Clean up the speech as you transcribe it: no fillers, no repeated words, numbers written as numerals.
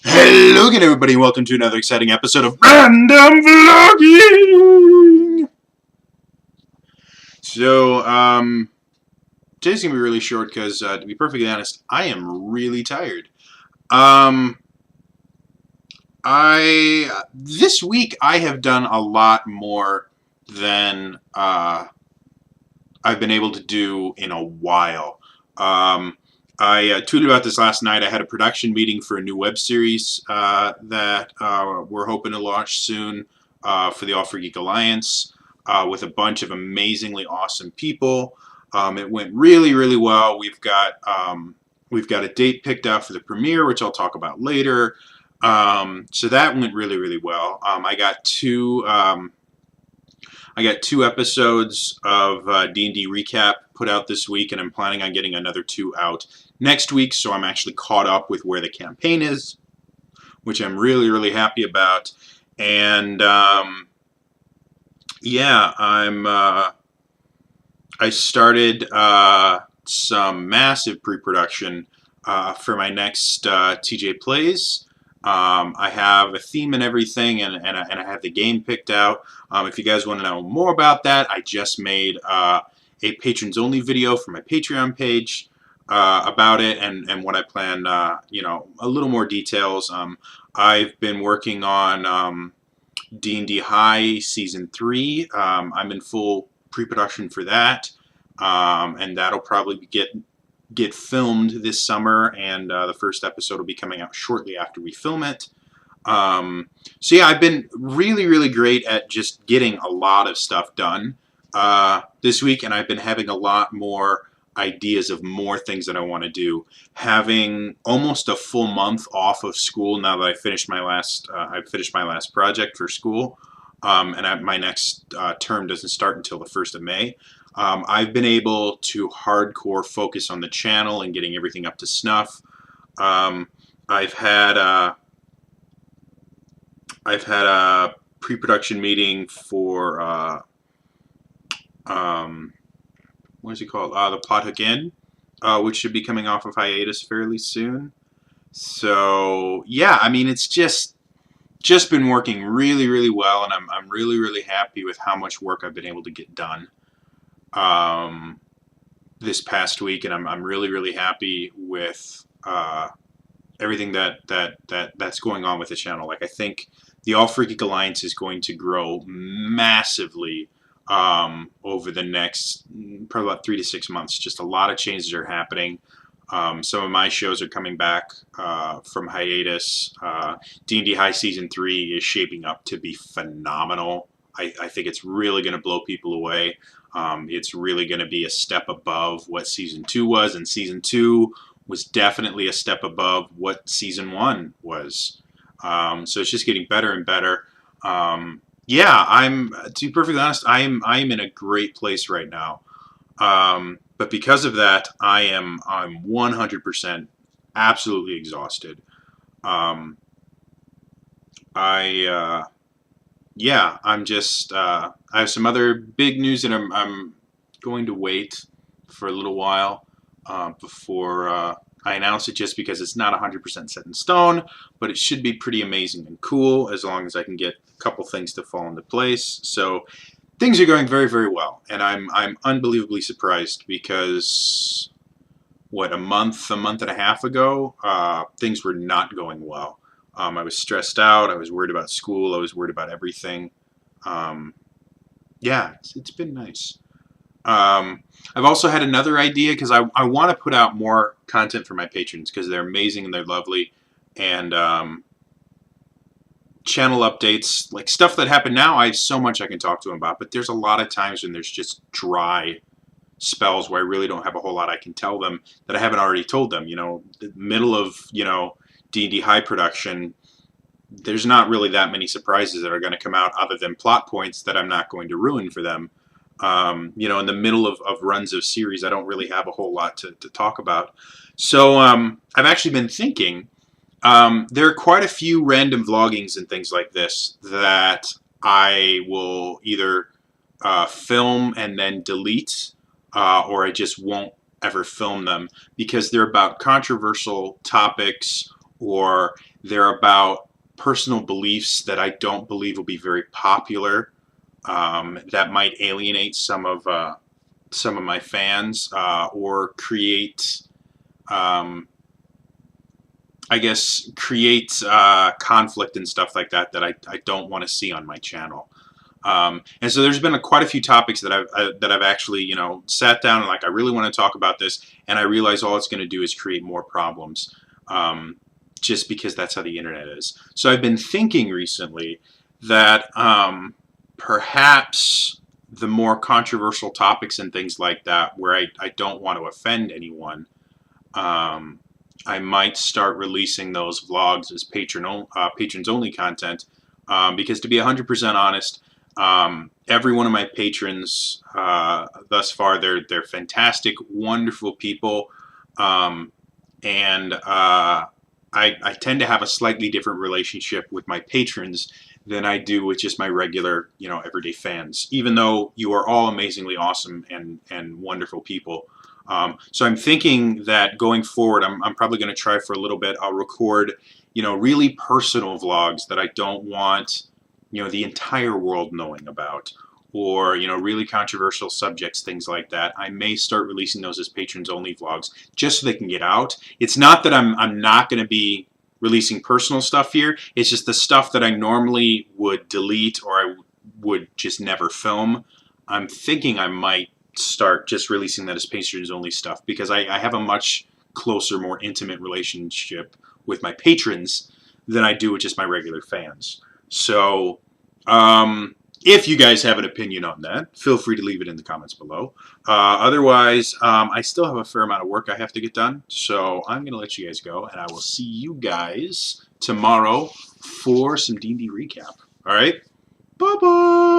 Hello again, everybody. Welcome to another exciting episode of Random Vlogging. Today's gonna be really short because, to be perfectly honest, I am really tired. Um, this week I have done a lot more than I've been able to do in a while. I tweeted about this last night. I had a production meeting for a new web series that we're hoping to launch soon for the All for Geek Alliance with a bunch of amazingly awesome people. It went really, really well. We've got a date picked out for the premiere, which I'll talk about later. So that went really, really well. I got two episodes of D&D Recap put out this week, and I'm planning on getting another two out next week, so I'm actually caught up with where the campaign is, which I'm really, really happy about. And yeah, I started some massive pre-production for my next TJ Plays. I have a theme and everything, and I have the game picked out. If you guys want to know more about that, I just made a patrons only video for my Patreon page about it and what I plan, a little more details. I've been working on D&D High Season 3. I'm in full pre-production for that, and that'll probably get filmed this summer, and the first episode will be coming out shortly after we film it. So yeah, I've been really, really great at just getting a lot of stuff done this week, and I've been having a lot more ideas of more things that I want to do. Having almost a full month off of school now that I finished my last project for school, and my next term doesn't start until the 1st of May. I've been able to hardcore focus on the channel and getting everything up to snuff. I've had a pre-production meeting for what is it called? The Plot Hook Inn, which should be coming off of hiatus fairly soon. So yeah, I mean, it's just been working really, really well, and I'm really, really happy with how much work I've been able to get done this past week, and I'm really, really happy with everything that's going on with the channel. Like, I think the All for Geek Alliance is going to grow massively over the next probably about 3 to 6 months. Just a lot of changes are happening. Some of my shows are coming back from hiatus. D&D High Season 3 is shaping up to be phenomenal. I think it's really going to blow people away. It's really going to be a step above what Season 2 was, and Season 2 was definitely a step above what Season 1 was. So it's just getting better and better. Yeah, to be perfectly honest, I am in a great place right now. But because of that, I'm 100% absolutely exhausted. Yeah, I have some other big news that I'm going to wait for a little while before I announce it, just because it's not 100% set in stone, but it should be pretty amazing and cool as long as I can get a couple things to fall into place. So things are going very, very well, and I'm unbelievably surprised because a month and a half ago, things were not going well. I was stressed out. I was worried about school. I was worried about everything. Yeah, it's been nice. I've also had another idea because I want to put out more content for my patrons because they're amazing and they're lovely. And channel updates, like stuff that happened now, I have so much I can talk to them about. But there's a lot of times when there's just dry spells where I really don't have a whole lot I can tell them that I haven't already told them. The middle of, D&D High production, there's not really that many surprises that are going to come out other than plot points that I'm not going to ruin for them. In the middle of runs of series, I don't really have a whole lot to talk about. So I've actually been thinking, there are quite a few random vloggings and things like this that I will either film and then delete, or I just won't ever film them because they're about controversial topics or they're about personal beliefs that I don't believe will be very popular, that might alienate some of my fans, or create, um, I guess, create conflict and stuff like that that I don't want to see on my channel. And so there's been quite a few topics that I've actually, you know, sat down and like, I really want to talk about this, and I realize all it's going to do is create more problems, just because that's how the internet is. So I've been thinking recently that, perhaps the more controversial topics and things like that, where I don't want to offend anyone, um, I might start releasing those vlogs as patrons only content, because to be 100% honest, every one of my patrons thus far, they're fantastic, wonderful people, and I tend to have a slightly different relationship with my patrons than I do with just my regular, you know, everyday fans. Even though you are all amazingly awesome and wonderful people. So I'm thinking that going forward, I'm probably going to try for a little bit. I'll record, you know, really personal vlogs that I don't want, you know, the entire world knowing about, or, you know, really controversial subjects, things like that. I may start releasing those as patrons only vlogs just so they can get out. It's not that I'm not going to be releasing personal stuff here. It's just the stuff that I normally would delete or I would just never film. I'm thinking I might start just releasing that as patrons only stuff, because I have a much closer, more intimate relationship with my patrons than I do with just my regular fans. So, if you guys have an opinion on that, feel free to leave it in the comments below. Otherwise, I still have a fair amount of work I have to get done, so I'm going to let you guys go, and I will see you guys tomorrow for some D&D recap. All right? Bye-bye!